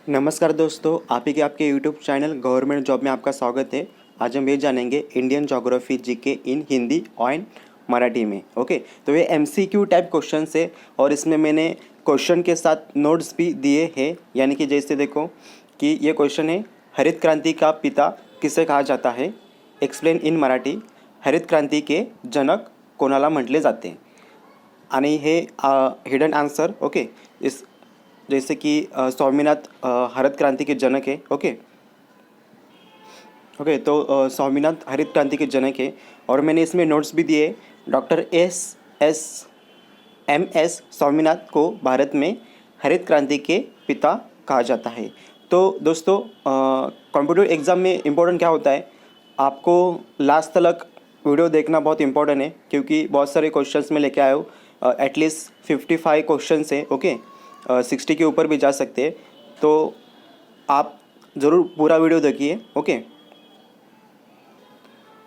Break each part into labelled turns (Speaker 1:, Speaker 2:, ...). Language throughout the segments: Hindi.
Speaker 1: नमस्कार दोस्तों, आप ही के आपके यूट्यूब चैनल गवर्नमेंट जॉब में आपका स्वागत है। आज हम ये जानेंगे इंडियन ज्योग्राफी जीके इन हिंदी और मराठी में। ओके, तो ये एमसीक्यू टाइप क्वेश्चन है और इसमें मैंने क्वेश्चन के साथ नोट्स भी दिए हैं। यानी कि जैसे देखो कि ये क्वेश्चन है, हरित क्रांति का पिता किसे कहा जाता है? एक्सप्लेन इन मराठी, हरित क्रांति के जनक कोणाला म्हटले जाते? आणि हे हिडन आंसर। ओके, इस जैसे कि स्वामीनाथ हरित क्रांति के जनक है। ओके ओके, तो स्वामीनाथ हरित क्रांति के जनक है और मैंने इसमें नोट्स भी दिए। डॉक्टर एम एस स्वामीनाथ को भारत में हरित क्रांति के पिता कहा जाता है। तो दोस्तों, कॉम्पिटिटिव एग्ज़ाम में इम्पोर्टेंट क्या होता है, आपको लास्ट तक वीडियो देखना बहुत इंपॉर्टेंट है, क्योंकि बहुत सारे क्वेश्चंस में लेके आए हो। एटलीस्ट 55 क्वेश्चंस है। ओके, 60 के ऊपर भी जा सकते हैं, तो आप ज़रूर पूरा वीडियो देखिए। ओके,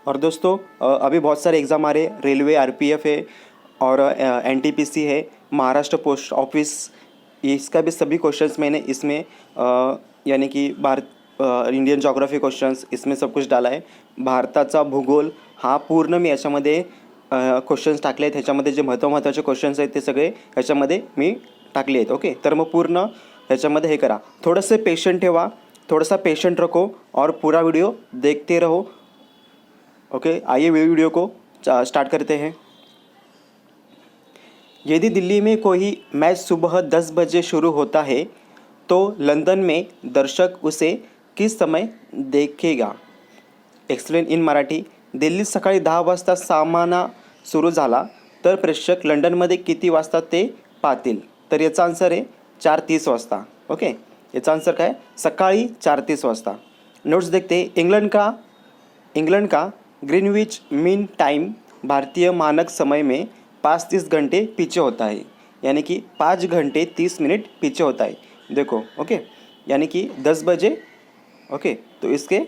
Speaker 1: और दोस्तों अभी बहुत सारे एग्ज़ाम आ रहे हैं, रेलवे, आरपीएफ है और एनटीपीसी है, महाराष्ट्र पोस्ट ऑफिस, इसका भी सभी क्वेश्चंस मैंने इसमें यानी कि इंडियन ज्योग्राफी क्वेश्चंस इसमें सब कुछ डाला है। भारताचा भूगोल हा पूर्ण मी याच्यामध्ये क्वेश्चन्स टाकले आहेत। ह्याच्यामध्ये जे महत्त्वाचे क्वेश्चन्स आहेत ते सगळे ह्याच्यामध्ये मी टाकले आहेत। ओके, तर मग पूर्ण ह्याच्यामध्ये हे करा, थोडंसं पेशेंट ठेवा, थोड़ा पेशेंट रखो और पूरा वीडियो देखते रहो। ओके, आइए वीडियो को स्टार्ट करते हैं। यदि दिल्ली में कोई मैच सुबह 10 बजे शुरू होता है तो लंदन में दर्शक उसे किस समय देखेगा? एक्सप्लेन इन मराठी, दिल्लीत सकाळी 10 वाजता सामना सुरू झाला तर प्रेक्षक लंडनमध्ये किती वाजता ते पाहतील? तर याचा आन्सर आहे 4:30 वाजता। ओके, याचा आन्सर काय? सकाळी 4:30 वाजता। नोट्स देखते हैं। इंग्लैंड का ग्रीनविच मीन टाइम भारतीय मानक समय में 5:30 घंटे पीछे होता है, यानी कि 5 घंटे 30 मिनट पीछे होता है। देखो, ओके, यानी कि 10 बजे। ओके, तो इसके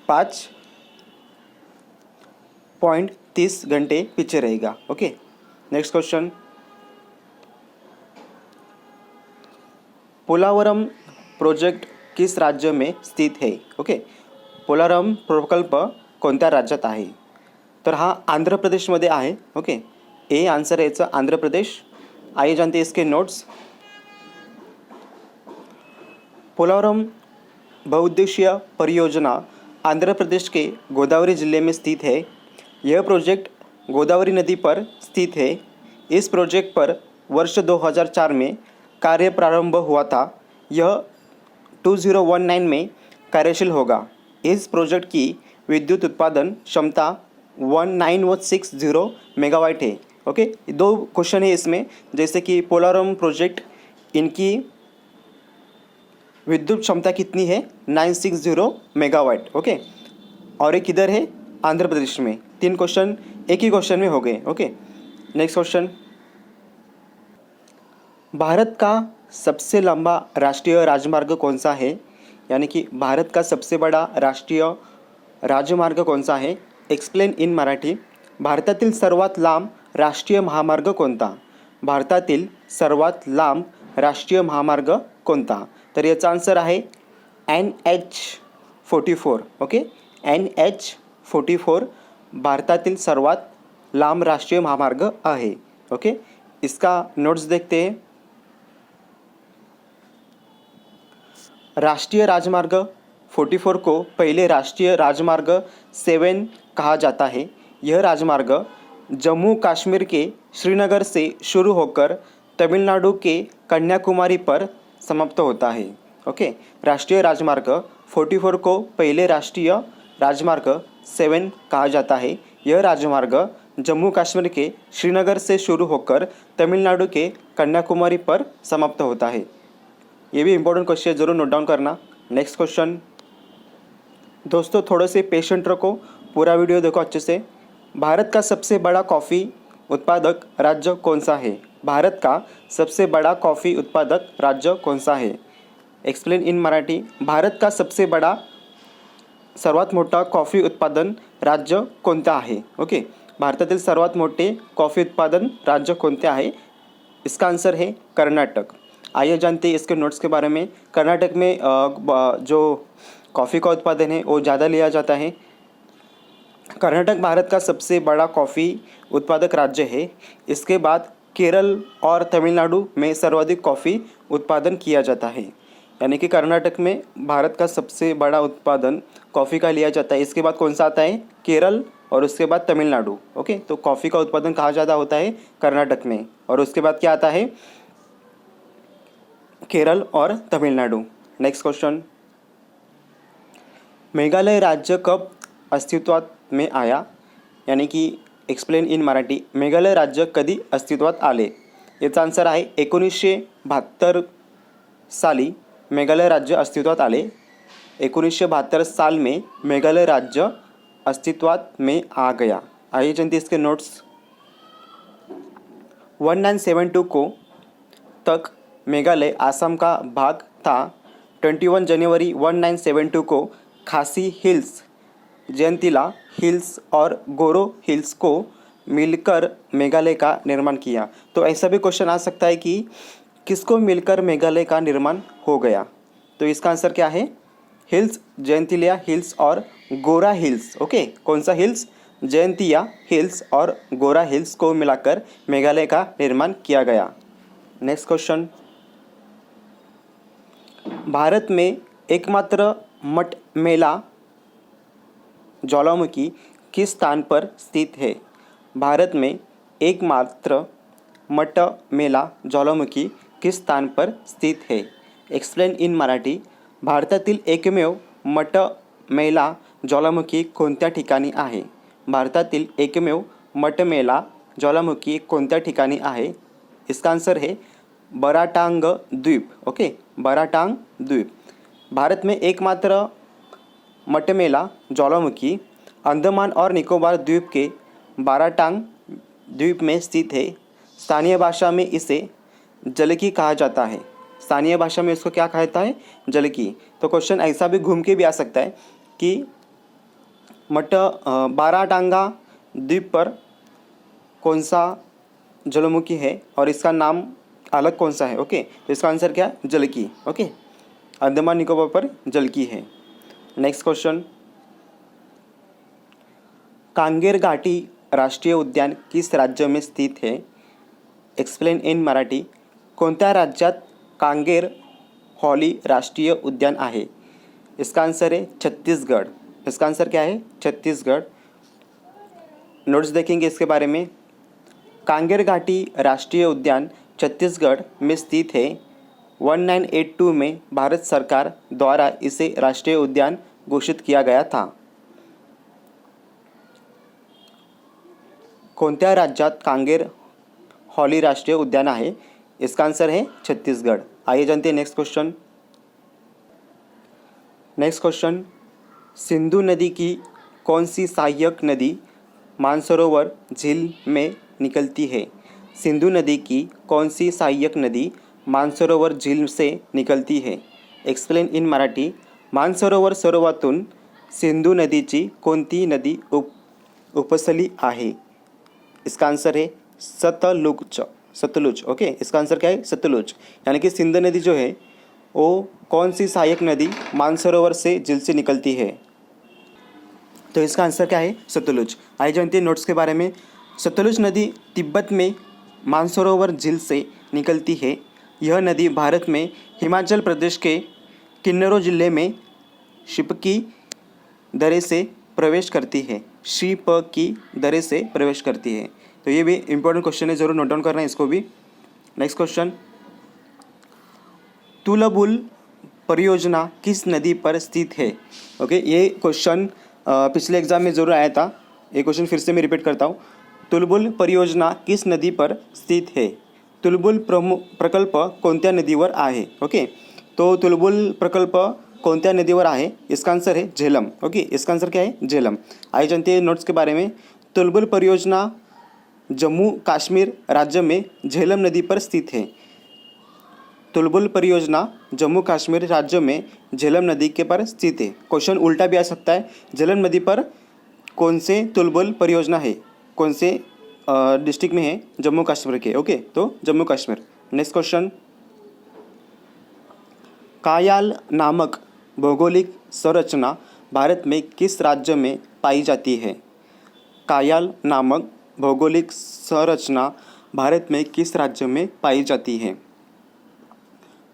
Speaker 1: 5.30 घंटे पीछे रहेगा। Okay, next question, Polavaram project किस राज्य में स्थित है? ओके, पोलावरम प्रकल्प कोणत्या राज्यात आहे? तर हा आंध्र प्रदेशमध्ये आहे। ओके, ए आंसर है याचा आंध्र प्रदेश। आइए जानते हैं इसके नोट्स। पोलावरम बहुउद्देशीय परियोजना आंध्र प्रदेश के गोदावरी जिले में स्थित है। यह प्रोजेक्ट गोदावरी नदी पर स्थित है। इस प्रोजेक्ट पर वर्ष 2004 में कार्य प्रारंभ हुआ था। यह 2019 में कार्यशील होगा। इस प्रोजेक्ट की विद्युत उत्पादन क्षमता 1960 मेगावाट है। ओके, 2 क्वेश्चन है इसमें, जैसे कि पोलावरम प्रोजेक्ट, इनकी विद्युत क्षमता कितनी है? 960 मेगावाट। ओके, और एक इधर है आंध्र प्रदेश में। 3 क्वेश्चन एक ही क्वेश्चन में हो गए। ओके, नेक्स्ट क्वेश्चन, भारत का सबसे लंबा राष्ट्रीय राजमार्ग कौन सा है? यानी कि भारत का सबसे बड़ा राष्ट्रीय राजमार्ग कौन सा है? एक्सप्लेन इन मराठी, भारतातील सर्वात लांब राष्ट्रीय महामार्ग कोणता? भारतातील सर्वात लांब राष्ट्रीय महामार्ग कोणता? तर याचा आन्सर आहे NH44। ओके, NH44 भारतातील सर्वात लांब राष्ट्रीय महामार्ग आहे। ओके, इसका नोट्स देखते हैं। राष्ट्रीय राजमार्ग 44 को पहले राष्ट्रीय राजमार्ग 7 कहा जाता है। यह राजमार्ग जम्मू कश्मीर के श्रीनगर से शुरू होकर तमिलनाडु के कन्याकुमारी पर समाप्त होता है। ओके, राष्ट्रीय राजमार्ग 44 को पहले राष्ट्रीय राजमार्ग 7 कहा जाता है। यह राजमार्ग जम्मू कश्मीर के श्रीनगर से शुरू होकर तमिलनाडु के कन्याकुमारी पर समाप्त होता है। ये भी इंपॉर्टेंट क्वेश्चन है, ज़रूर नोट डाउन करना। नेक्स्ट क्वेश्चन, दोस्तों थोड़े से पेशेंट रखो, पूरा वीडियो देखो अच्छे से। भारत का सबसे बड़ा कॉफ़ी उत्पादक राज्य कौन सा है? भारत का सबसे बड़ा कॉफ़ी उत्पादक राज्य कौन सा है? एक्सप्लेन इन मराठी, भारत का सबसे बड़ा सर्वात मोठा कॉफ़ी उत्पादन राज्य कोणते आहे? ओके, भारतातील सर्वात मोठे कॉफ़ी उत्पादन राज्य कोणते आहे? इसका आंसर है कर्नाटक। आइए जानते हैं इसके नोट्स के बारे में। कर्नाटक में जो कॉफ़ी का उत्पादन है वो ज़्यादा लिया जाता है। कर्नाटक भारत का सबसे बड़ा कॉफ़ी उत्पादक राज्य है। इसके बाद केरल और तमिलनाडु में सर्वाधिक कॉफ़ी उत्पादन किया जाता है। यानी कि कर्नाटक में भारत का सबसे बड़ा उत्पादन कॉफ़ी का लिया जाता है। इसके बाद कौन सा आता है? केरल, और उसके बाद तमिलनाडु। ओके, तो कॉफ़ी का उत्पादन कहाँ ज़्यादा होता है? कर्नाटक में। और उसके बाद क्या आता है? केरल और तमिलनाडु। नेक्स्ट क्वेश्चन, मेघालय राज्य कब अस्तित्वात में आया? यानी की एक्सप्लेन इन मराठी, मेघालय राज्य कधी अस्तित्वात आले? याचा आन्सर आहे 1972 साली मेघालय राज्य अस्तित्वात आले। 1972 साल में मेघालय राज्य अस्तित्वात में आ गया। आइए जानते इसके नोट्स। 1972 को तक मेघालय आसाम का भाग था। 21 जनवरी 1972 को खासी हिल्स, जयंतिला हिल्स और गोरो हिल्स को मिलकर मेघालय का निर्माण किया। तो ऐसा भी क्वेश्चन आ सकता है कि किसको मिलकर मेघालय का निर्माण हो गया? तो इसका आंसर क्या है? हिल्स, जयंतिया हिल्स और गोरा हिल्स। ओके, कौन सा हिल्स? जयंतिया हिल्स और गोरा हिल्स को मिलाकर मेघालय का निर्माण किया गया। नेक्स्ट क्वेश्चन, भारत में एकमात्र मटमेला ज्वालामुखी किस स्थान पर स्थित है? भारत में एकमात्र मटमेला ज्वालामुखी किस स्थान पर स्थित है? एक्सप्लेन इन मराठी, भारतातील एकमेव मटमेला ज्वालामुखी कोणत्या ठिकाणी आहे? भारतातील एकमेव मटमेला ज्वालामुखी कोणत्या ठिकाणी आहे? इसका आंसर है बराटांग द्वीप। ओके, बराटांग द्वीप। भारत में एकमात्र मटमेला ज्वालामुखी अंडमान और निकोबार द्वीप के बाराटांग द्वीप में स्थित है। स्थानीय भाषा में इसे जलकी कहा जाता है। स्थानीय भाषा में इसको क्या कहता है? जलकी। तो क्वेश्चन ऐसा भी घूम के भी आ सकता है कि बाराटांगा द्वीप पर कौन सा ज्वालामुखी है और इसका नाम अलग कौन सा है? ओके, तो इसका आंसर क्या? जलकी। ओके, अंडमान निकोबार पर जलकी है। नेक्स्ट क्वेश्चन, कांगेर घाटी राष्ट्रीय उद्यान किस राज्य में स्थित है? एक्सप्लेन इन मराठी, कोणत्या राज्यात कांगेर हॉली राष्ट्रीय उद्यान आहे? इसका आंसर है छत्तीसगढ़। इसका आंसर क्या है? छत्तीसगढ़। नोट्स देखेंगे इसके बारे में। कांगेर घाटी राष्ट्रीय उद्यान छत्तीसगढ़ में स्थित है। 1982 में भारत सरकार द्वारा इसे राष्ट्रीय उद्यान घोषित किया गया था। कोणत्या राज्यात कांगेर हॉली राष्ट्रीय उद्यान आहे? इसका आंसर है छत्तीसगढ़। आइए जानते हैं next question. Next question, Sindhu नदी की कौन सी सहायक नदी मानसरोवर झील में निकलती है? सिंधु नदी की कौन सी सहायक नदी मानसरोवर झील से निकलती है? एक्सप्लेन इन मराठी, मानसरोवर सरोवरातून सिंधु नदीची कोणती नदी उपसली आहे? इसका आंसर है सतलुज। सतलुज। ओके, इसका आंसर क्या है? सतलुज। यानी कि सिंधु नदी जो है वो कौन सी सहायक नदी मानसरोवर से झील से निकलती है? तो इसका आंसर क्या है? सतलुज। आइए जानते हैं नोट्स के बारे में। सतलुज नदी तिब्बत में मानसरोवर झील से निकलती है। यह नदी भारत में हिमाचल प्रदेश के किन्नौर जिले में शिपकी दरे से प्रवेश करती है। शिप की दरे से प्रवेश करती है। तो ये भी इंपॉर्टेंट क्वेश्चन है, ज़रूर नोट डाउन करना है इसको भी। नेक्स्ट क्वेश्चन, तुलबुल परियोजना किस नदी पर स्थित है? ओके, ये क्वेश्चन पिछले एग्जाम में ज़रूर आया था। ये क्वेश्चन फिर से मैं रिपीट करता हूँ। तुलबुल परियोजना किस नदी पर स्थित है? तुलबुल प्रकल्प कोणत्या नदीवर आहे? ओके, तो तुलबुल प्रकल्प कोणत्या नदीवर आहे? इसका आंसर है झेलम। ओके, इसका आंसर क्या है? झेलम। आइए जानते हैं नोट्स के बारे में। तुलबुल परियोजना जम्मू कश्मीर राज्य में झेलम नदी पर स्थित है। तुलबुल परियोजना जम्मू कश्मीर राज्य में झेलम नदी के पर स्थित है। क्वेश्चन उल्टा भी आ सकता है, झेलम नदी पर कौन से तुलबुल परियोजना है, कौन से डिस्ट्रिक्ट में है? जम्मू कश्मीर के। ओके, तो जम्मू कश्मीर। नेक्स्ट क्वेश्चन, कायाल नामक भौगोलिक संरचना भारत में किस राज्य में पाई जाती है? कायाल नामक भौगोलिक संरचना भारत में किस राज्य में पाई जाती है?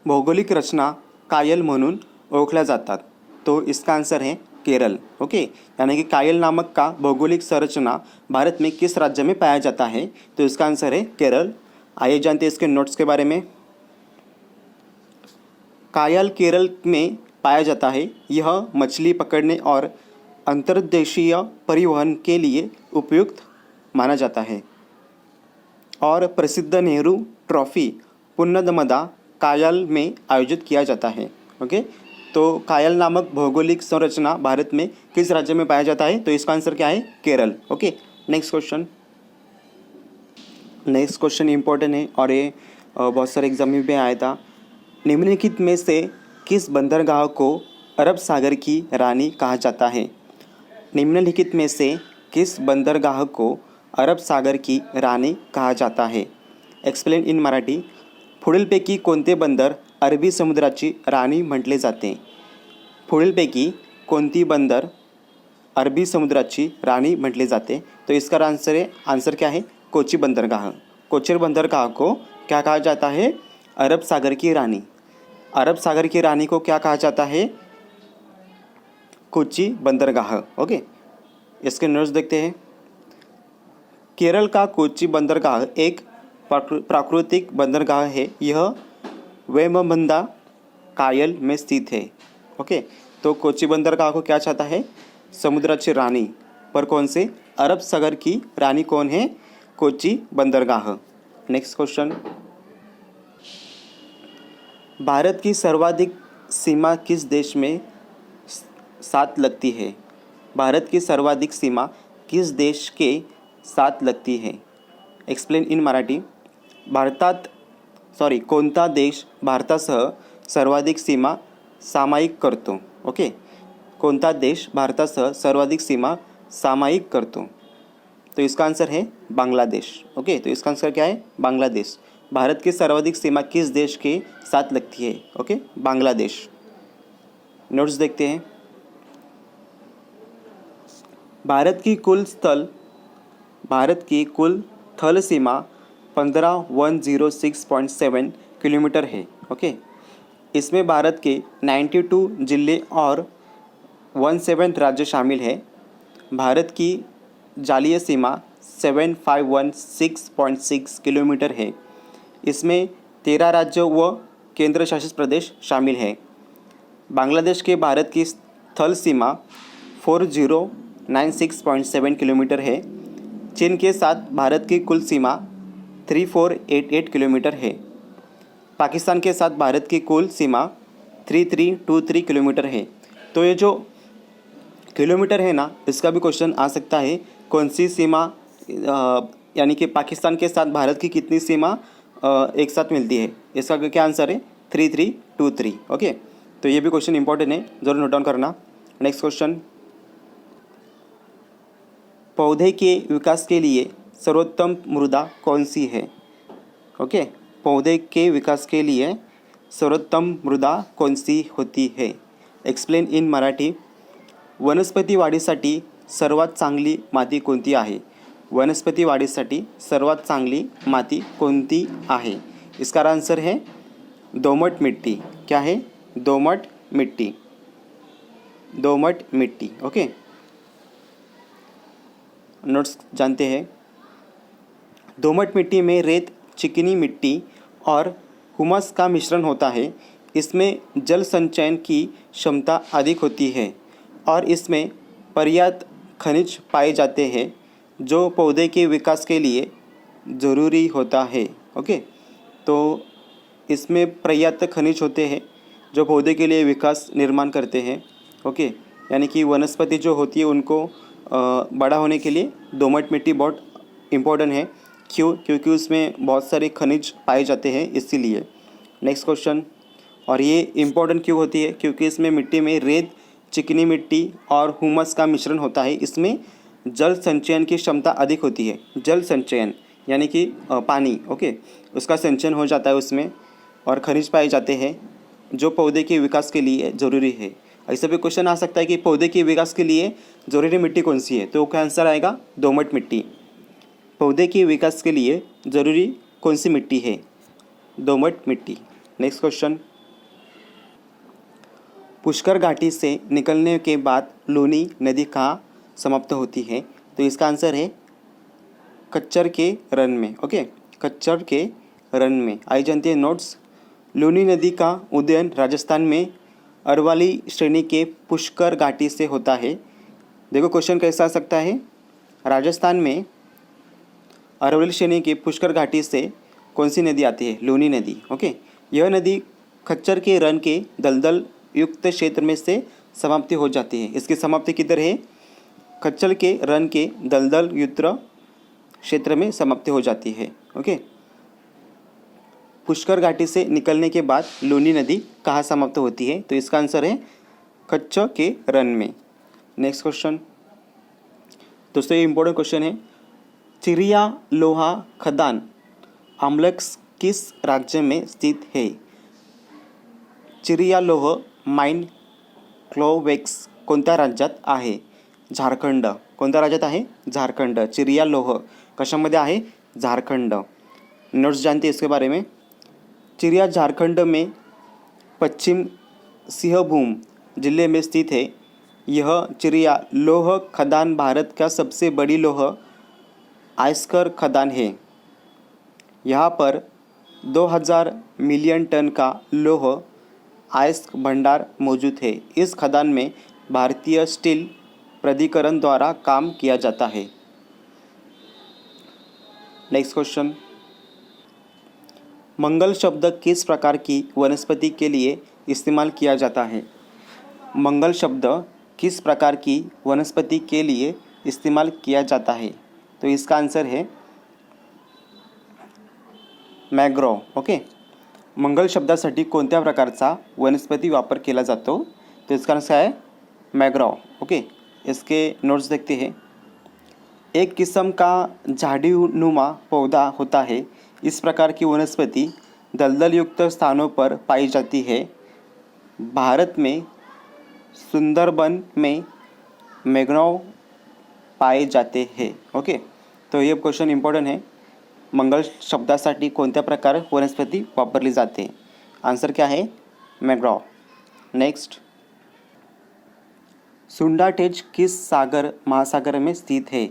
Speaker 1: भौगोलिक रचना कायल म्हणून ओळखल्या जातात, तो इसका आंसर है केरल। ओके, यानी कि कायल नामक का भौगोलिक संरचना भारत में किस राज्य में पाया जाता है? तो इसका आंसर है केरल। आइए जानते हैं इसके नोट्स के बारे में। कायल केरल में पाया जाता है। यह मछली पकड़ने और अंतर्देशीय परिवहन के लिए उपयुक्त माना जाता है और प्रसिद्ध नेहरू ट्रॉफी पुन्नमदा कायल में आयोजित किया जाता है। ओके, तो कायल नामक भौगोलिक संरचना भारत में किस राज्य में पाया जाता है? तो इसका आंसर क्या है? Kerala. Okay, next question important है और ये बहुत सारे एग्जाम में भी आया था। निम्नलिखित में से किस बंदरगाह को अरब सागर की रानी कहा जाता है? निम्नलिखित में से किस बंदरगाह को अरब सागर की रानी कहा जाता है? Explain in Marathi. पुढीलपैकी कोणते बंदर अरबी समुद्राची राणी म्हटले जाते? पुढीलपैकी कोणती बंदर अरबी समुद्राची रानी म्हटले जाते? तो इसका आंसर क्या है? कोची बंदरगाह। कोची बंदरगाह को क्या कहा जाता है? अरब सागर की रानी। अरब सागर की रानी को क्या कहा जाता है? कोची बंदरगाह। ओके, इसके नोट्स देखते हैं। केरल का कोची बंदरगाह एक प्राकृतिक बंदरगाह है। यह वेम्बंदा कायल में स्थित है। ओके, तो कोची बंदरगाह को क्या चाहता है? समुद्राची रानी। पर कौन से? अरब सागर की रानी कौन है? कोची बंदरगाह। Next question. भारत की सर्वाधिक सीमा किस देश में साथ लगती है? भारत की सर्वाधिक सीमा किस देश के साथ लगती है? Explain in Marathi. कोणता देश भारतासह सर्वाधिक सीमा सामायिक करतो? ओके, कोणता देश भारतासह सर्वाधिक सीमा सामायिक करतो? तो इसका आंसर है बांग्लादेश। ओके, तो इसका आंसर क्या है? बांग्लादेश। भारत की सर्वाधिक सीमा किस देश के साथ लगती है? ओके, बांग्लादेश। नोट्स देखते हैं। भारत की कुल थल सीमा 15106.7 किलोमीटर है। ओके, इसमें भारत के 92 जिले और 17 राज्य शामिल है। भारत की जालीय सीमा 7516.6 किलोमीटर है। इसमें 13 राज्य व केंद्र शासित प्रदेश शामिल है। बांग्लादेश के भारत की स्थल सीमा 4096.7 किलोमीटर है। चीन के साथ भारत की कुल सीमा 3488 किलोमीटर है। पाकिस्तान के साथ भारत की कुल सीमा 3323 किलोमीटर है। तो ये जो किलोमीटर है ना, इसका भी क्वेश्चन आ सकता है। कौन सी सीमा यानी कि पाकिस्तान के साथ भारत की कितनी सीमा एक साथ मिलती है? इसका क्या आंसर है? 3323। ओके, तो ये भी क्वेश्चन इंपॉर्टेंट है, ज़रूर नोट डाउन करना। Next question. पौधे के विकास के लिए सर्वोत्तम मृदा कौन सी है? ओके, पौधे के विकास के लिए सर्वोत्तम मृदा कौन सी होती है? Explain in Marathi. वनस्पती वाढीसाठी सर्वात चांगली माती कोणती आहे? वनस्पती वाढीसाठी सर्वात चांगली माती कोणती आहे? इसका आंसर है दोमट मिट्टी। क्या है? दोमट मिट्टी। दोमट मिट्टी। ओके, नोट्स जानते हैं। दोमट मिट्टी में रेत, चिकनी मिट्टी और हुमस का मिश्रण होता है। इसमें जल संचयन की क्षमता अधिक होती है और इसमें पर्याप्त खनिज पाए जाते हैं जो पौधे के विकास के लिए ज़रूरी होता है। ओके, तो इसमें पर्याप्त खनिज होते हैं जो पौधे के लिए विकास निर्माण करते हैं। ओके, यानी कि वनस्पति जो होती है उनको बड़ा होने के लिए दोमट मिट्टी बहुत इम्पोर्टेंट है। क्यों? क्योंकि उसमें बहुत सारे खनिज पाए जाते हैं, इसीलिए। Next question. और ये इम्पोर्टेंट क्यों होती है? क्योंकि इसमें मिट्टी में रेत, चिकनी मिट्टी और हुमस का मिश्रण होता है। इसमें जल संचयन की क्षमता अधिक होती है। जल संचयन यानी कि पानी, ओके, उसका संचयन हो जाता है उसमें और खनिज पाए जाते हैं। जो पौधे के विकास के लिए ज़रूरी है। ऐसा भी क्वेश्चन आ सकता है कि पौधे के विकास के लिए ज़रूरी मिट्टी कौन सी है, तो क्या आंसर आएगा दोमट मिट्टी। पौधे के विकास के लिए ज़रूरी कौन सी मिट्टी है, दोमट मिट्टी। नेक्स्ट क्वेश्चन, पुष्कर घाटी से निकलने के बाद लूनी नदी कहाँ समाप्त होती है, तो इसका आंसर है कच्चर के रन में। ओके, कच्चर के रन में। आई जानती है नोट्स। लूनी नदी का उदयन राजस्थान में अरवली श्रेणी के पुष्कर घाटी से होता है। देखो क्वेश्चन कैसा आ सकता है, राजस्थान में अरवली श्रेणी के पुष्कर घाटी से कौन सी नदी आती है, लूनी नदी। ओके, यह नदी खच्चर के रन के दलदल युक्त क्षेत्र में से समाप्ति हो जाती है। इसकी समाप्ति किधर है, खच्चर के रन के दलदल युक्त क्षेत्र में समाप्ति हो जाती है। ओके, पुष्कर घाटी से निकलने के बाद लूनी नदी कहाँ समाप्त होती है, तो इसका आंसर है कच्छ के रन में। नेक्स्ट क्वेश्चन दोस्तों, ये इंपॉर्टेंट क्वेश्चन है। चिरिया लोहा खदान आम्लक्स किस राज्य में स्थित है। चिरिया लोह माइन क्लोवेक्स कोणत्या राज्यात आहे, झारखंड। कोणत्या राज्यात आहे, झारखंड। चिरिया लोह कशामध्ये आहे, झारखंड। नोट्स जानते हैं इसके बारे में। चिरिया झारखंड में पश्चिम सिंहभूम जिले में स्थित है। यह चिरिया लोह खदान भारत का सबसे बड़ी लोह आयस्कर खदान है। यहाँ पर 2000 मिलियन टन का लोह अयस्क भंडार मौजूद है। इस खदान में भारतीय स्टील प्राधिकरण द्वारा काम किया जाता है। नेक्स्ट क्वेश्चन, मंगल शब्द किस प्रकार की वनस्पति के लिए इस्तेमाल किया जाता है। मंगल शब्द किस प्रकार की वनस्पति के लिए इस्तेमाल किया जाता है, तो इसका आंसर है मॅग्रोव। ओके, मंगल शब्दासाठी कोणत्या प्रकारचा वनस्पति वापर केला जातो, तो इसका आंसर है मॅग्रोव। ओके, इसके नोट्स देखते हैं। एक किस्म का झाड़ीनुमा पौधा होता है। इस प्रकार की वनस्पति दलदल युक्त स्थानों पर पाई जाती है। भारत में सुंदरबन में मैंग्रोव पाए जाते हैं। ओके, तो ये क्वेश्चन इम्पॉर्टंट है। मंगल शब्दासाठी कोणत्या प्रकार वनस्पति वापरली जाते, आंसर क्या है, मैंग्रोव। नेक्स्ट, सुंडाटेज किस सागर महासागर में स्थित है।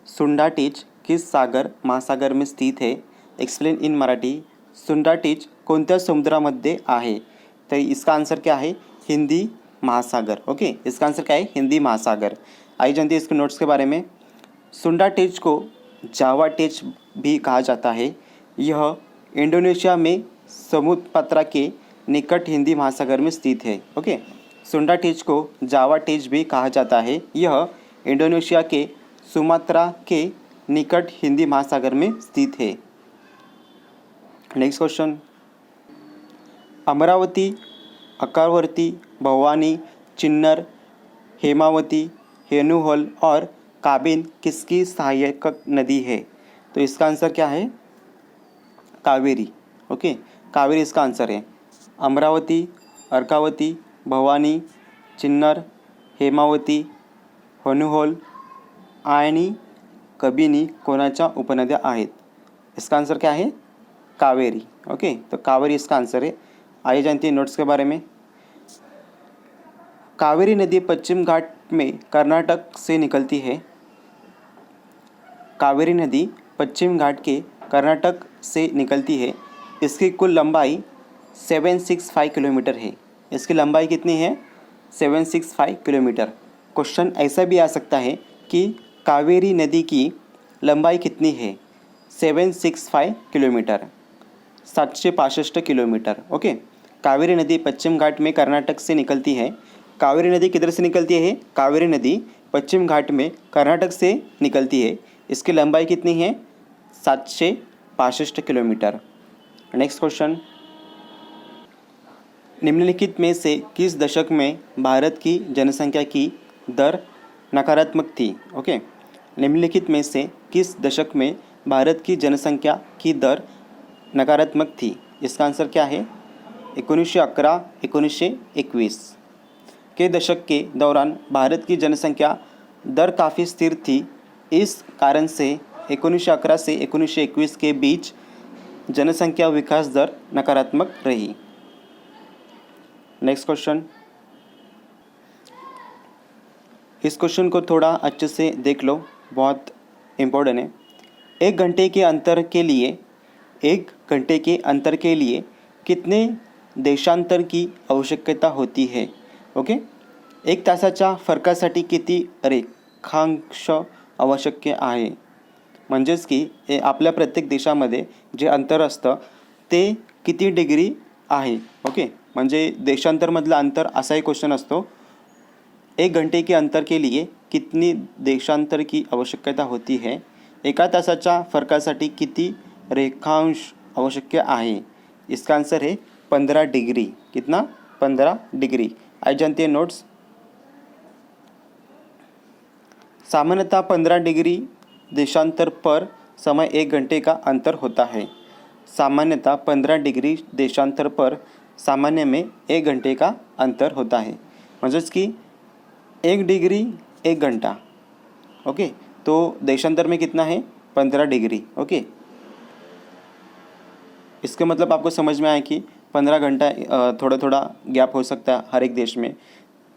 Speaker 1: सुंडाटेज किस सागर महासागर में स्थित है, एक्सप्लेन इन मराठी। सुंडाटेज कोणत्या समुद्रामध्ये आहे, तो इसका आंसर क्या है, हिंदी महासागर। ओके, इसका आंसर क्या है, हिंदी महासागर। आई जानती है इसके नोट्स के बारे में। सुंडाटेज को जावा टेज भी कहा जाता है। यह इंडोनेशिया में समुद्र के निकट हिंदी महासागर में स्थित है। ओके, सुंडाटेज को जावा टेज भी कहा जाता है। यह इंडोनेशिया के सुमात्रा के निकट हिंदी महासागर में स्थित है। नेक्स्ट क्वेश्चन, अमरावती, अकारवती, भवानी, चिन्नर, हेमावती, हेनुहल और काबिन किसकी सहायक नदी है, तो इसका आंसर क्या है, कावेरी। ओके, कावेरी इसका आंसर है। अमरावती, अर्कावती, भवानी, चिन्नर, हेमावती, हेनुहल आणि कबिनी कोणाच्या उपनद्या आहेत, इसका आंसर क्या है, कावेरी। ओके, तो कावेरी इसका आंसर है। आइए जानते हैं नोट्स के बारे में। कावेरी नदी पश्चिम घाट में कर्नाटक से निकलती है। कावेरी नदी पश्चिम घाट के कर्नाटक से निकलती है। इसकी कुल लंबाई 765 किलोमीटर है। इसकी लंबाई कितनी है, 765 किलोमीटर। क्वेश्चन ऐसा भी आ सकता है कि कावेरी नदी की लंबाई कितनी है, 765 किलोमीटर, 765 किलोमीटर। ओके, कावेरी नदी पश्चिम घाट में कर्नाटक से निकलती है। कावेरी नदी किधर से निकलती है, कावेरी नदी पश्चिम घाट में कर्नाटक से निकलती है। इसकी लंबाई कितनी है, 765 किलोमीटर। नेक्स्ट क्वेश्चन, निम्नलिखित में से किस दशक में भारत की जनसंख्या की दर नकारात्मक थी। ओके, निम्नलिखित में से किस दशक में भारत की जनसंख्या की दर नकारात्मक थी, इसका आंसर क्या है, 1911 1921 के दशक के दौरान भारत की जनसंख्या दर काफ़ी स्थिर थी। इस कारण से 1911 से 1921 के बीच जनसंख्या विकास दर नकारात्मक रही। नेक्स्ट क्वेश्चन, इस क्वेश्चन को थोड़ा अच्छे से देख लो, बहुत इम्पोर्टेंट है। एक घंटे के अंतर के लिए कितने देशांतर की आवश्यकता होती है? ओके, एक तासाच्या फरकासाठी किती रेखांश आवश्यक आहे? म्हणजेच की आपल्या प्रत्येक देशामध्ये जे अंतर असतं ते किती डिग्री आहे? ओके, म्हणजे देशांतरमधलं अंतर असा एक क्वेश्चन असतो, एक घंटे के अंतर के लिए कितनी देशांतर की आवश्यकता होती है? एका तासाच्या फरकासाठी किती रेखांश आवश्यक आहे? इसका आंसर है 15 डिग्री। कितना? 15 डिग्री। आई जानते हैं नोट्स। सामान्यतः 15 डिग्री देशांतर पर समय 1 घंटे का अंतर होता है। सामान्यतः 15 डिग्री देशांतर पर सामान्य में 1 घंटे का अंतर होता है। म्हणजेच की 1 डिग्री 1 घंटा। ओके, तो देशांतर में कितना है? 15 डिग्री। ओके, इसका मतलब आपको समझ में आया कि 15 घंटा थोड़ा थोड़ा गैप हो सकता है हर एक देश में।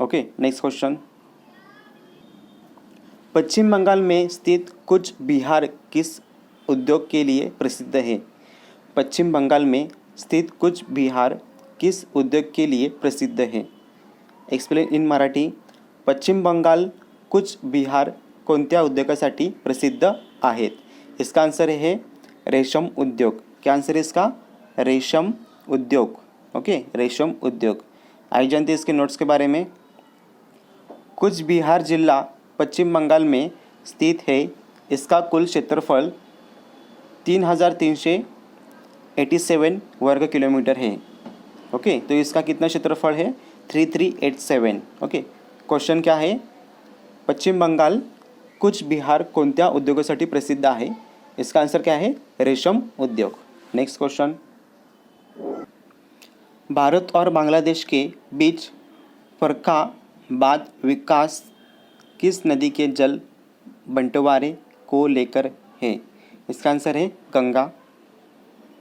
Speaker 1: ओके, नेक्स्ट क्वेश्चन, पश्चिम बंगाल में स्थित कुछ बिहार किस उद्योग के लिए प्रसिद्ध है? पश्चिम बंगाल में स्थित कुछ बिहार किस उद्योग के लिए प्रसिद्ध है? Explain in Marathi. पश्चिम बंगाल कुछ बिहार कोणत्या उद्योगासाठी प्रसिद्ध आहेत? इसका आंसर है रेशम उद्योग। क्या आंसर है इसका? रेशम उद्योग। ओके, रेशम उद्योग। आई जानते हैं इसके नोट्स के बारे में। कुछ बिहार जिला पश्चिम बंगाल में स्थित है। इसका कुल क्षेत्रफल 3387 वर्ग किलोमीटर है। ओके, तो इसका कितना क्षेत्रफल है? 3387। ओके, क्वेश्चन क्या है? पश्चिम बंगाल कुछ बिहार कोणत्या उद्योगासाठी प्रसिद्ध आहे? इसका आंसर क्या है? रेशम उद्योग। नेक्स्ट क्वेश्चन, भारत और बांग्लादेश के बीच फर्रुखाबाद विकास किस नदी के जल बंटवारे को लेकर है? इसका आंसर है Ganga.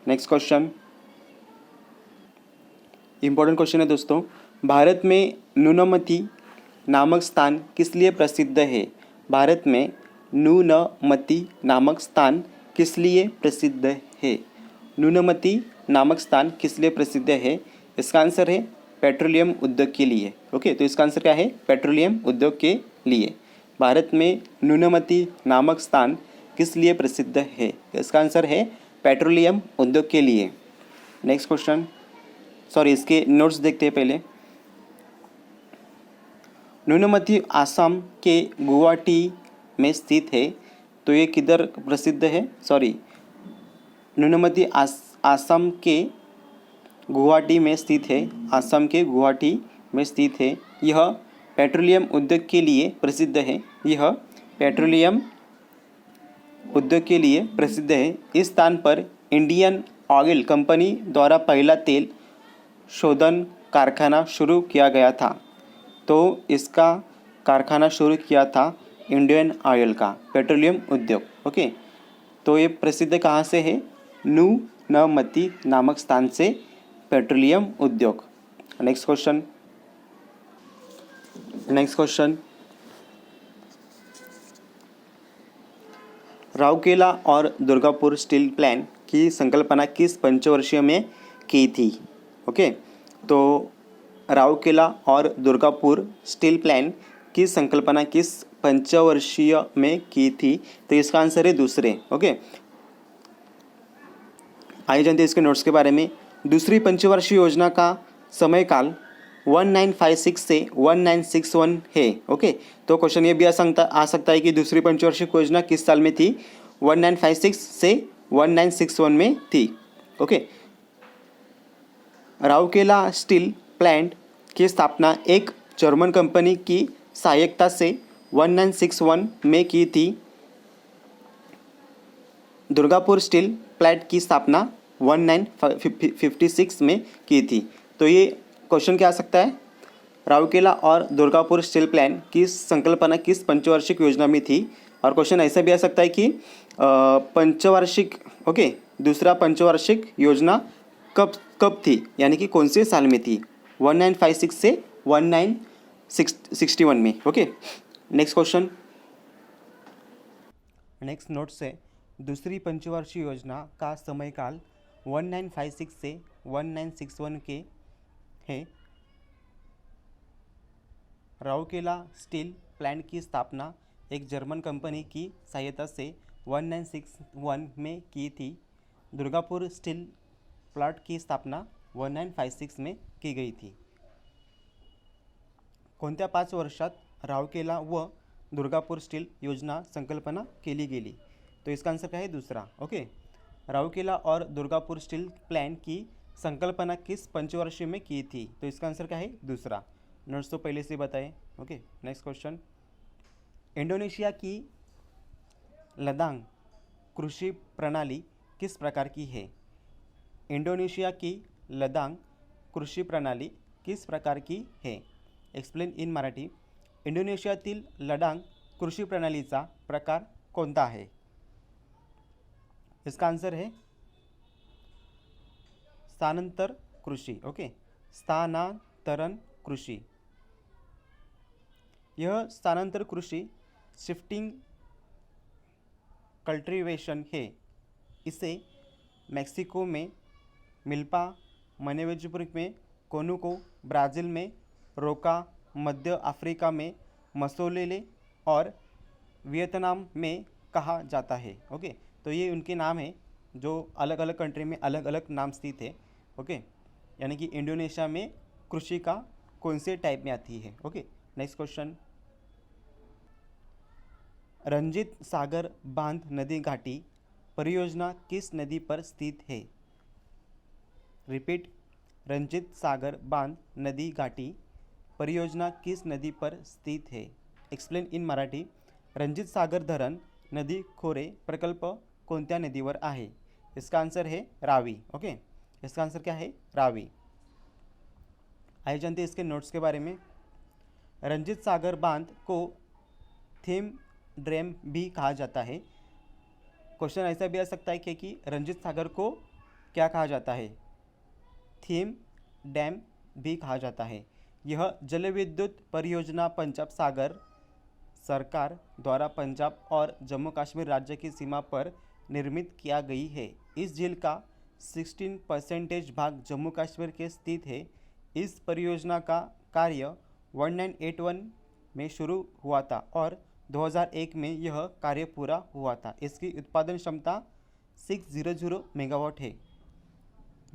Speaker 1: Next question, important question है दोस्तों। भारत में नूनमती नामक स्थान किस लिए प्रसिद्ध है? भारत में नूनमती नामक स्थान किस लिए प्रसिद्ध है? नूनमती नामक स्थान किस लिए प्रसिद्ध है? इसका आंसर है पेट्रोलियम उद्योग के लिए। ओके, तो इसका आंसर क्या है? पेट्रोलियम उद्योग के लिए। भारत में नूनमती नामक स्थान किस लिए प्रसिद्ध है? इसका आंसर है पेट्रोलियम उद्योग के लिए। नेक्स्ट क्वेश्चन, सॉरी इसके नोट्स देखते हैं पहले। नूनमती आसाम के गुवाहाटी में स्थित है, तो ये किधर प्रसिद्ध है? सॉरी, नूनमती आसाम के गुवाहाटी में स्थित है। आसाम के गुवाहाटी में स्थित है। यह पेट्रोलियम उद्योग के लिए प्रसिद्ध है। यह पेट्रोलियम उद्योग के लिए प्रसिद्ध है। इस स्थान पर इंडियन ऑयल कंपनी द्वारा पहला तेल शोधन कारखाना शुरू किया गया था। तो इसका कारखाना शुरू किया था इंडियन ऑयल का, पेट्रोलियम उद्योग। ओके, तो ये प्रसिद्ध कहाँ से है? नूनमती नामक स्थान से पेट्रोलियम उद्योग। नेक्स्ट क्वेश्चन, राउरकेला और दुर्गापुर स्टील प्लांट की संकल्पना किस पंचवर्षीय में की थी? ओके, तो राउरकेला और दुर्गापुर स्टील प्लांट की संकल्पना किस पंचवर्षीय में की थी? तो इसका आंसर है दूसरे। ओके, आइए जानते हैं इसके नोट्स के बारे में। दूसरी पंचवर्षीय योजना का समयकाल 1956 से 1961 है। ओके, तो क्वेश्चन ये भी आ सकता है कि दूसरी पंचवर्षीय योजना किस साल में थी? 1956 से 1961 में थी। ओके, राउरकेला स्टील प्लांट की स्थापना एक जर्मन कंपनी की सहायता से 1961 में की थी। दुर्गापुर स्टील प्लांट की स्थापना 1956 में की थी। तो ये क्वेश्चन क्या आ सकता है, राउरकेला और दुर्गापुर स्टील प्लांट की संकल्पना किस पंचवार्षिक योजना में थी। और क्वेश्चन ऐसा भी आ सकता है कि पंचवार्षिक, ओके, दूसरा पंचवार्षिक योजना कब कब थी, यानी कि कौन से साल में थी, 1956 से 1961 में। Okay, next question, next note से दूसरी पंचवार्षिक योजना का समयकाल 1956 से 1961 के है। राउरकेला स्टील प्लांट की स्थापना एक जर्मन कंपनी की सहायता से 1961 में की थी। दुर्गापुर स्टील प्लांट की स्थापना 1956 में की गई थी। कोणत्या 5 वर्षात राउरकेला व दुर्गापुर स्टील योजना संकल्पना केली गेली, तो इसका आंसर क्या है, दूसरा। ओके, राउरकेला और दुर्गापुर स्टील प्लांट की संकल्पना किस पंचवर्षीय में की थी, तो इसका आंसर क्या है, दूसरा। नोट्स तो पहले से बताए। ओके, नेक्स्ट क्वेश्चन, इंडोनेशिया की लदांग कृषि प्रणाली किस प्रकार की है। इंडोनेशिया की लदांग कृषि प्रणाली किस प्रकार की है, एक्सप्लेन इन मराठी। इंडोनेशियातील लडांग कृषि प्रणालीचा प्रकार कोणता आहे, इसका आंसर है स्थानांतर कृषि। ओके, स्थानांतरण कृषि। यह स्थानांतर कृषि शिफ्टिंग कल्टीवेशन है। इसे मैक्सिको में मिल्पा, मनेवेजुपुर में कोनुको, ब्राज़ील में रोका, मध्य अफ्रीका में मसोलेले और वियतनाम में कहा जाता है। ओके, तो ये उनके नाम हैं जो अलग अलग कंट्री में अलग अलग नाम स्थित है। ओके, यानी कि इंडोनेशिया में कृषि का कौन से टाइप में आती है। Okay, next question, Ranjit Sagar बांध नदी घाटी परियोजना किस नदी पर स्थित है। रिपीट, रंजीत सागर बांध नदी घाटी परियोजना किस नदी पर स्थित है, एक्सप्लेन इन मराठी। रंजीत सागर धरण नदी खोरे प्रकल्प कोणत्या नदीवर आहे, इसका आंसर है रावी। ओके, इसका आंसर क्या है, रावी। आइए जानते हैं इसके नोट्स के बारे में। रंजीत सागर बांध को थीम ड्रेम भी कहा जाता है। क्वेश्चन ऐसा भी आ सकता है कि रंजीत सागर को क्या कहा जाता है, थीम डैम भी कहा जाता है। यह जलविद्युत परियोजना पंजाब सागर सरकार द्वारा पंजाब और जम्मू कश्मीर राज्य की सीमा पर निर्मित किया गई है। इस झील का 16% भाग जम्मू कश्मीर के स्थित है। इस परियोजना का कार्य 1981 में शुरू हुआ था और 2001 में यह कार्य पूरा हुआ था। इसकी उत्पादन क्षमता 600 मेगावाट है।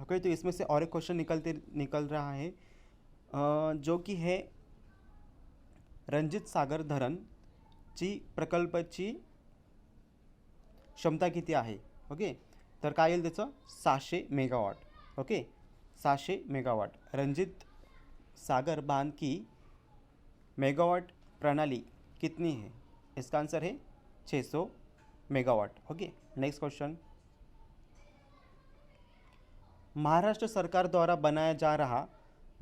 Speaker 1: ओके, तो इसमें से और एक क्वेश्चन निकल रहा है जो कि है रणजित सागर धरणची प्रकल्पाची क्षमता किती आहे। ओके, तर काय येईल त्याचं 600 megawatt. Okay, 600 megawatt. Ranjit Sagar बांध की मेगावाट प्रणाली कितनी है, इसका आंसर है 600 megawatt. Okay, next question, Maharashtra सरकार द्वारा बनाया जा रहा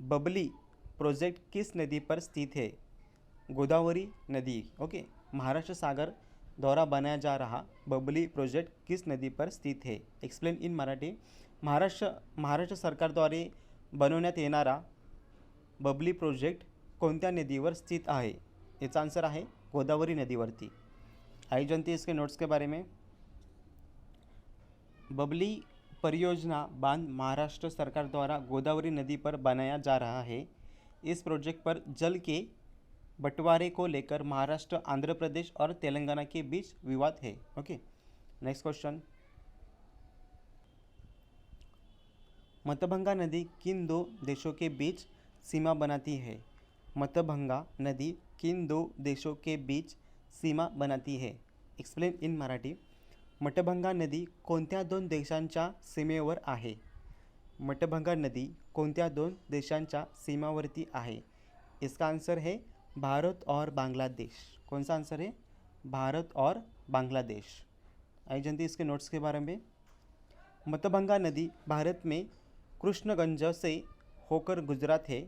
Speaker 1: बबली प्रोजेक्ट किस नदी पर स्थित है, गोदावरी नदी। ओके, महाराष्ट्र सागर द्वारा बनाया जा रहा बबली प्रोजेक्ट किस नदी पर स्थित है, एक्सप्लेन इन मराठी। महाराष्ट्र सरकारद्वारे बनवण्यात येणारा बबली प्रोजेक्ट कोणत्या नदीवर स्थित आहे, याचा आंसर आहे गोदावरी नदीवरती। आइए जानते हैं इसके नोट्स के बारे में। बबली परियोजना बांध महाराष्ट्र सरकार द्वारा गोदावरी नदी पर बनाया जा रहा है। इस प्रोजेक्ट पर जल के बंटवारे को लेकर महाराष्ट्र, आंध्र प्रदेश और तेलंगाना के बीच विवाद है। ओके, नेक्स्ट क्वेश्चन, मतभंगा नदी किन दो देशों के बीच सीमा बनाती है। मतभंगा नदी किन दो देशों के बीच सीमा बनाती है, एक्सप्लेन इन मराठी। मतभंगा नदी कोणत्या दोन देशांच्या सीमेवर आहे। मतभंगा नदी कोणत्या दोन देशांच्या सीमावर्ती आहे, इसका आंसर है भारत और बांग्लादेश। कौन सा आंसर है, भारत और बांग्लादेश। आइए जानते इसके नोट्स के बारे में। मतभंगा नदी भारत में कृष्णगंज से होकर गुजरात है।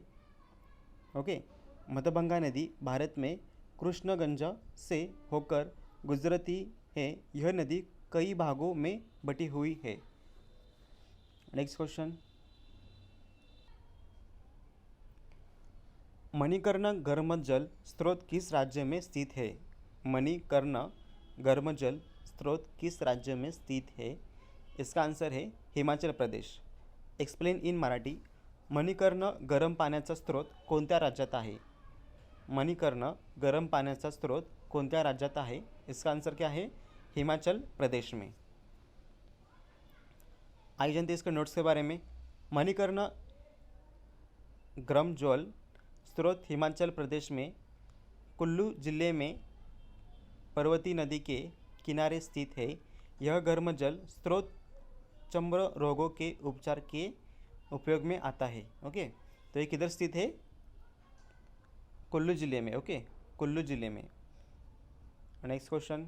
Speaker 1: ओके, मधुबंगा नदी भारत में कृष्णगंज से होकर गुजरती है। यह नदी कई भागों में बटी हुई है। नेक्स्ट क्वेश्चन, मणिकर्ण गर्मजल स्रोत किस राज्य में स्थित है? मणिकर्ण गर्मजल स्रोत किस राज्य में स्थित है? इसका आंसर है हिमाचल प्रदेश। Explain in Marathi. मणिकर्ण गरम पाण्याचा स्रोत कोणत्या राज्यात आहे? मणिकर्ण गरम पाण्याचा स्रोत कोणत्या राज्यात आहे? इसका आंसर क्या है? हिमाचल प्रदेश में। आइए जानते हैं इसके नोट्स के बारे में। मणिकर्ण गर्मजल स्रोत हिमाचल प्रदेश में कुल्लू जिले में पर्वती नदी के किनारे स्थित है। यह गर्म जल स्रोत चर्म रोगों के उपचार के उपयोग में आता है। ओके, तो ये किधर स्थित है? कुल्लू जिले में। ओके, कुल्लू जिले में। नेक्स्ट क्वेश्चन,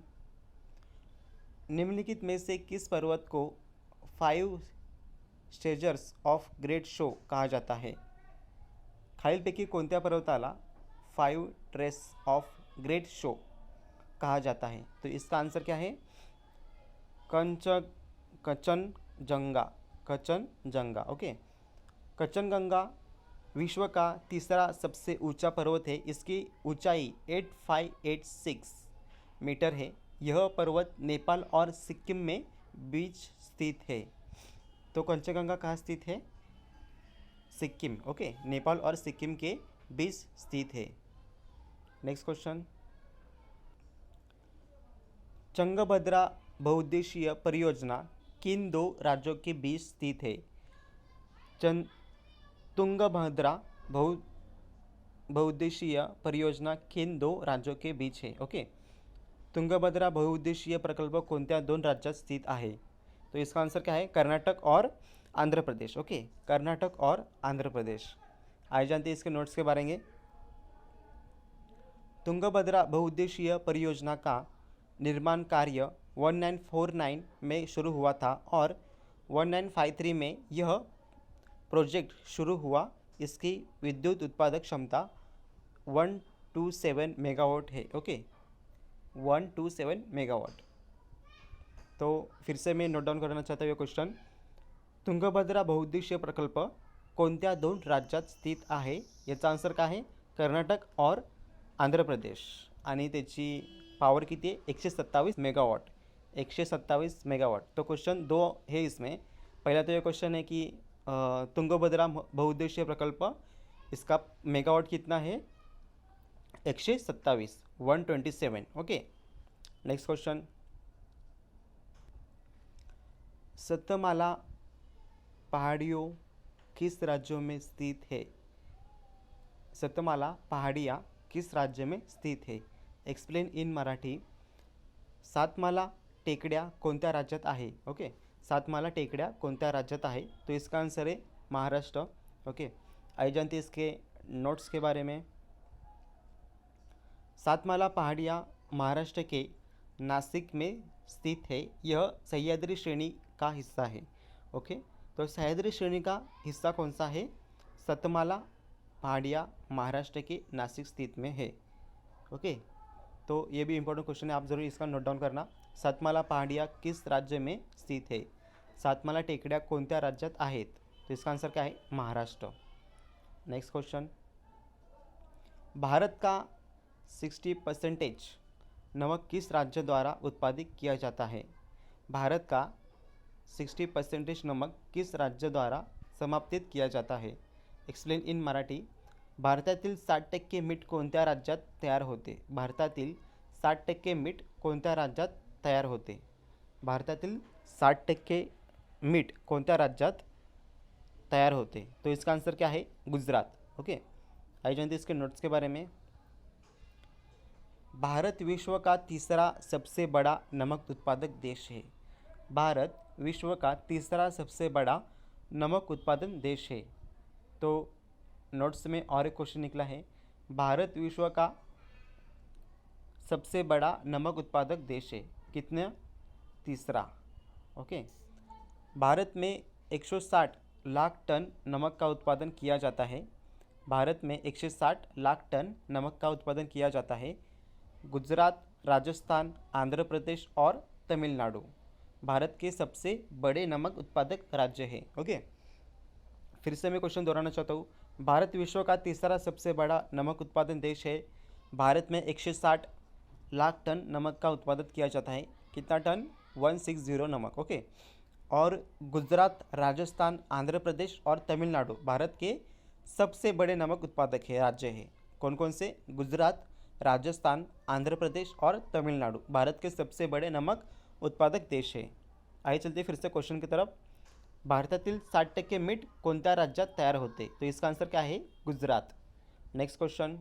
Speaker 1: निम्नलिखित में से किस पर्वत को 5 स्टेजर्स ऑफ ग्रेट शो कहा जाता है? खालीलपैकी कोणत्या पर्वताला 5 ट्रेस ऑफ ग्रेट शो कहा जाता है? तो इसका आंसर क्या है? कचनजंगा। ओके, कचनजंगा विश्व का तीसरा सबसे ऊंचा पर्वत है। इसकी ऊंचाई 8586 मीटर है। यह पर्वत नेपाल और सिक्किम में बीच स्थित है। तो कंचनजंगा कहाँ स्थित है? सिक्किम। ओके, नेपाल और सिक्किम के बीच स्थित है। नेक्स्ट क्वेश्चन, तुंगभद्रा बहुउद्देशीय परियोजना किन 2 राज्यों के बीच स्थित है? तुंगभद्रा बहुउद्देशीय परियोजना किन 2 राज्यों के बीच है? ओके, तुंगभद्रा बहुउद्देशीय प्रकल्प कोणत्या 2 राज्यात स्थित आहे? तो इसका आंसर क्या है? कर्नाटक और आंध्र प्रदेश। ओके, कर्नाटक और आंध्र प्रदेश। आइए जानते हैं इसके नोट्स के बारे में। तुंगभद्रा बहुउद्देशीय परियोजना का निर्माण कार्य 1949 में शुरू हुआ था और 1953 में यह प्रोजेक्ट शुरू हुआ। इसकी विद्युत उत्पादक क्षमता 127 मेगावाट है। Okay, 127 megawatt. तो फिर से मैं नोट डाउन करना चाहता हूँ ये क्वेश्चन। तुंगभद्रा बहुउद्देशीय प्रकल्प कोणत्या 2 राज्यात स्थित आहे? याचा आन्सर काय आहे? कर्नाटक और आंध्र प्रदेश। आणि त्याची पावर किती आहे? 127 मेगावाट। 127 मेगावाट। तो क्वेश्चन 2 है इसमें। पहला तो ये क्वेश्चन है कि तुंगभद्रा बहुउद्देशीय प्रकल्प, इसका मेगावाट कितना है? 127, 127। ओके, नेक्स्ट क्वेश्चन, सतमाला पहाड़ियों किस राज्यों में स्थित है? सतमाला पहाड़ियाँ किस राज्य में स्थित है? Explain in Marathi. सातमाला टेकड्या कोणत्या राज्यात आहे? ओके, सातमाला टेकड्या कोणत्या राज्यात आहे? तो इसका आंसर है महाराष्ट्र। ओके, आइए जानते हैं इसके नोट्स के बारे में। सातमाला पहाड़ियाँ महाराष्ट्र के नासिक में स्थित है। यह सह्याद्री श्रेणी का हिस्सा है। ओके, तो सह्याद्री श्रेणी का हिस्सा कौन सा है? सतमाला पहाड़ियाँ महाराष्ट्र के नासिक स्थित में है। ओके, तो ये भी इंपॉर्टेंट क्वेश्चन है, आप ज़रूर इसका नोट डाउन करना। सातमाला पहाड़ियाँ किस राज्य में स्थित है? सातमाला टेकड्या कोणत्या राज्यात आहेत? तो इसका आंसर क्या है? महाराष्ट्र। नेक्स्ट क्वेश्चन, भारत का 60% नमक किस राज्य द्वारा उत्पादित किया जाता है? भारत का 60% नमक किस राज्य द्वारा समाप्तित किया जाता है? Explain in Marathi. भारतातील 60% मीठ कोणत्या राज्यात तयार होते? भारतातील 60% मीठ कोणत्या राज्यात तयार होते? भारतातील 60% मीठ कोणत्या राज्यात तैयार होते? तो इसका आंसर क्या है? गुजरात। ओके, आइए जानते हैं इसके नोट्स के बारे में। भारत विश्व का तीसरा सबसे बड़ा नमक उत्पादक देश है। भारत विश्व का तीसरा सबसे बड़ा नमक उत्पादन देश है। तो नोट्स में और एक क्वेश्चन निकला है, भारत विश्व का सबसे बड़ा नमक उत्पादक देश है, कितना? तीसरा। ओके, भारत में 160 लाख टन नमक का उत्पादन किया जाता है। भारत में 160 लाख टन नमक का उत्पादन किया जाता है। गुजरात, राजस्थान, आंध्र प्रदेश और तमिलनाडु भारत के सबसे बड़े नमक उत्पादक राज्य हैं। ओके, फिर से मैं क्वेश्चन दोहराना चाहता हूँ। भारत विश्व का तीसरा सबसे बड़ा नमक उत्पादन देश है। भारत में 160 लाख टन नमक का उत्पादन किया जाता है। कितना टन? 160 नमक। ओके, और गुजरात, राजस्थान, आंध्र प्रदेश और तमिलनाडु भारत के सबसे बड़े नमक उत्पादक है राज्य है। कौन कौन से? गुजरात, राजस्थान, आंध्र प्रदेश और तमिलनाडु भारत के सबसे बड़े नमक उत्पादक देश है। आइए चलते फिर से क्वेश्चन की तरफ। भारतातील 60% मीठ कोणत्या राज्यात तयार होते? तो इसका आंसर क्या है? गुजरात। नेक्स्ट क्वेश्चन,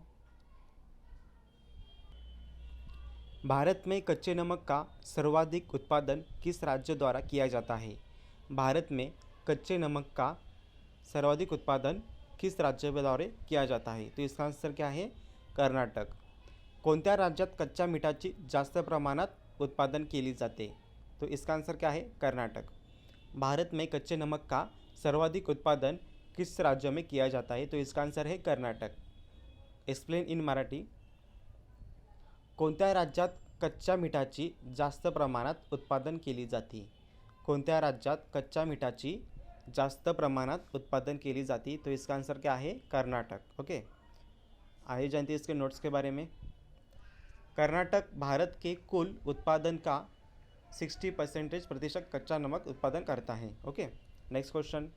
Speaker 1: भारत में कच्चे नमक का सर्वाधिक उत्पादन किस राज्य द्वारा किया जाता है? भारत में कच्चे नमक का सर्वाधिक उत्पादन किस राज्य द्वारे किया जाता है? तो इसका आंसर क्या है? कर्नाटक। कोणत्या राज्यात कच्च्या मिठाची जास्त प्रमाणात उत्पादन केली जाते? तो इसका आंसर क्या है? कर्नाटक। भारत में कच्चे नमक का सर्वाधिक उत्पादन किस राज्य में किया जाता है? तो इसका आंसर है कर्नाटक। Explain in Marathi. कोणत्या राज्यात कच्च्या मिठाची जास्त प्रमाणात उत्पादन केली जाते? कोणत्या राज्यात कच्च्या मिठाची जास्त प्रमाणात उत्पादन केली जाती? तो इसका आंसर क्या है? कर्नाटक। ओके, आइए जानते हैं इसके नोट्स के बारे में। कर्नाटक भारत के कुल उत्पादन का 60% कच्चा नमक उत्पादन करता है। Okay, next question,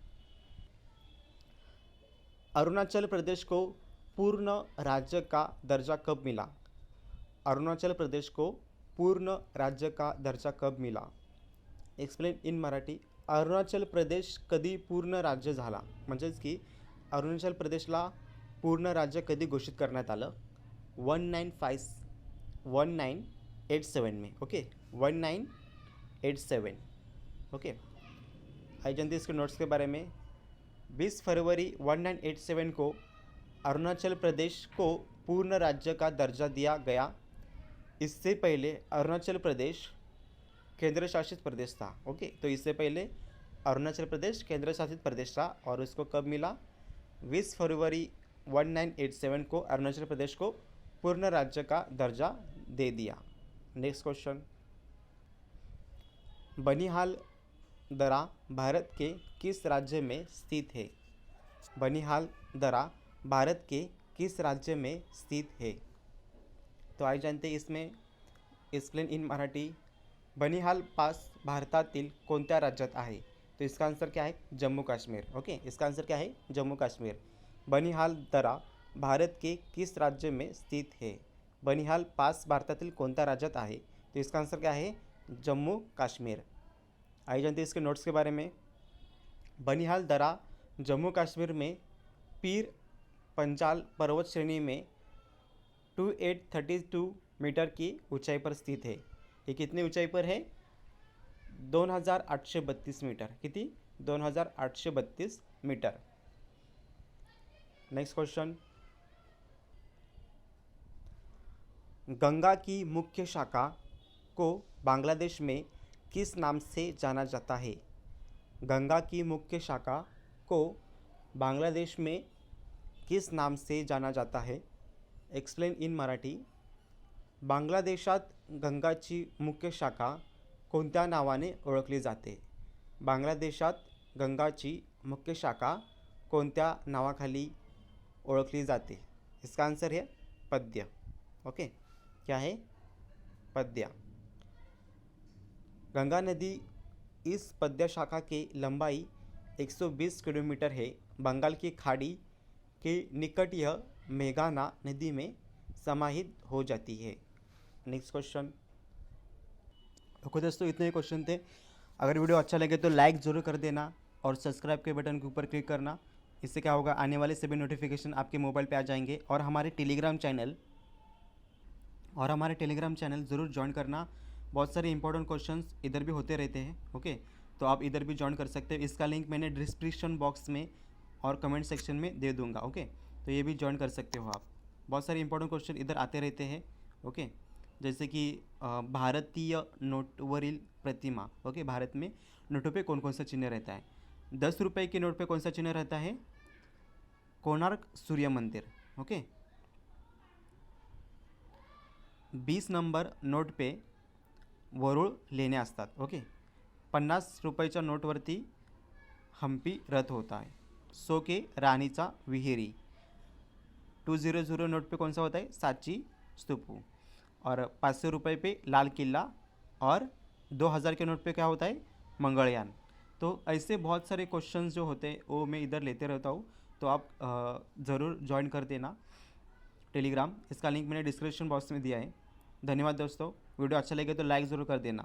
Speaker 1: Arunachal Pradesh को पूर्ण राज्य का दर्जा कब मिला? अरुणाचल प्रदेश को पूर्ण राज्य का दर्जा कब मिला? Explain in Marathi. अरुणाचल प्रदेश कधी पूर्ण राज्य झाला? म्हणजेच की अरुणाचल प्रदेशला पूर्ण राज्य कधी घोषित करण्यात आलं? 1987 में। ओके, 1987। ओके, आई जानते इसके नोट्स के बारे में। 20 फरवरी 1987 को अरुणाचल प्रदेश को पूर्ण राज्य का दर्जा दिया गया। इससे पहले अरुणाचल प्रदेश केंद्र शासित प्रदेश था। ओके, तो इससे पहले अरुणाचल प्रदेश केंद्र शासित प्रदेश था और इसको कब मिला? 20 फरवरी 1987 को अरुणाचल प्रदेश को पूर्ण राज्य का दर्जा दे दिया। नेक्स्ट क्वेश्चन, बनिहाल दरा भारत के किस राज्य में स्थित है? बनिहाल दरा भारत के किस राज्य में स्थित है? तो आइए जानते हैं इसमें। Explain in Marathi. Banihal pass भारतातील कोणत्या राज्यात आहे? तो इसका आंसर क्या है? जम्मू कश्मीर। ओके, इसका आंसर क्या है? जम्मू कश्मीर। बनिहाल दरा भारत के किस राज्य में स्थित है? बनिहाल पास भारतातील कोणत्या राज्यात आहे? तो इसका आंसर क्या है? जम्मू कश्मीर। आइए जानते हैं इसके नोट्स के बारे में। बनिहाल दरा जम्मू कश्मीर में पीर पंजाल पर्वत श्रेणी में 2832 मीटर की ऊंचाई पर स्थित है। ये कितनी ऊंचाई पर है? 2832 मीटर। कितनी? 2832 मीटर। नेक्स्ट क्वेश्चन, गंगा की मुख्य शाखा को बांग्लादेश में किस नाम से जाना जाता है? गंगा की मुख्य शाखा को बांग्लादेश में किस नाम से जाना जाता है? Explain in Marathi. बांगलादेशात गंगाची मुख्य शाखा कोणत्या नावाने ओळखली जाते? बांगलादेशात गंगाची मुख्य शाखा कोणत्या नावाखाली ओळखली जाते? इसका आंसर है पद्य। ओके, क्या है? पद्य। गंगा नदी इस पद्य शाखा की लंबाई 120 किलोमीटर है। बंगाल की खाड़ी के निकट यह मेघना नदी में समाहित हो जाती है। Next question. ओके दोस्तों, इतने ही क्वेश्चन थे। अगर वीडियो अच्छा लगे तो लाइक ज़रूर कर देना और सब्सक्राइब के बटन के ऊपर क्लिक करना। इससे क्या होगा, आने वाले सभी नोटिफिकेशन आपके मोबाइल पे आ जाएंगे। और हमारे टेलीग्राम चैनल ज़रूर ज्वाइन करना। बहुत सारे इंपॉर्टेंट क्वेश्चंस इधर भी होते रहते हैं। ओके, तो आप इधर भी ज्वाइन कर सकते हो। इसका लिंक मैंने डिस्क्रिप्शन बॉक्स में और कमेंट सेक्शन में दे दूंगा। ओके, तो ये भी ज्वाइन कर सकते हो आप। बहुत सारे इंपॉर्टेंट क्वेश्चन इधर आते रहते हैं। ओके, जैसे कि भारतीय नोटवरील प्रतिमा। ओके, भारत में नोटों पे कौन कौन सा चिन्ह रहता है? ₹10 के नोट पे कौन सा चिन्ह रहता है? कोणार्क सूर्य मंदिर. ओके. 20 नंबर नोट पे वरूळ लेण्या असतात. ओके. ₹50च्या नोटवरती हम्पी रथ होता है. 100 के रानीचा विहिरी. 200 नोट पे कौन सा होता है? सांची स्तूप. और ₹500 पे लाल किला. और 2000 के नोट पे क्या होता है? मंगलयान. तो ऐसे बहुत सारे क्वेश्चंस जो होते हैं वो मैं इधर लेते रहता हूँ. तो आप ज़रूर ज्वाइन कर देना टेलीग्राम. इसका लिंक मैंने डिस्क्रिप्शन बॉक्स में दिया है. धन्यवाद दोस्तों. वीडियो अच्छा लगे तो लाइक ज़रूर कर देना.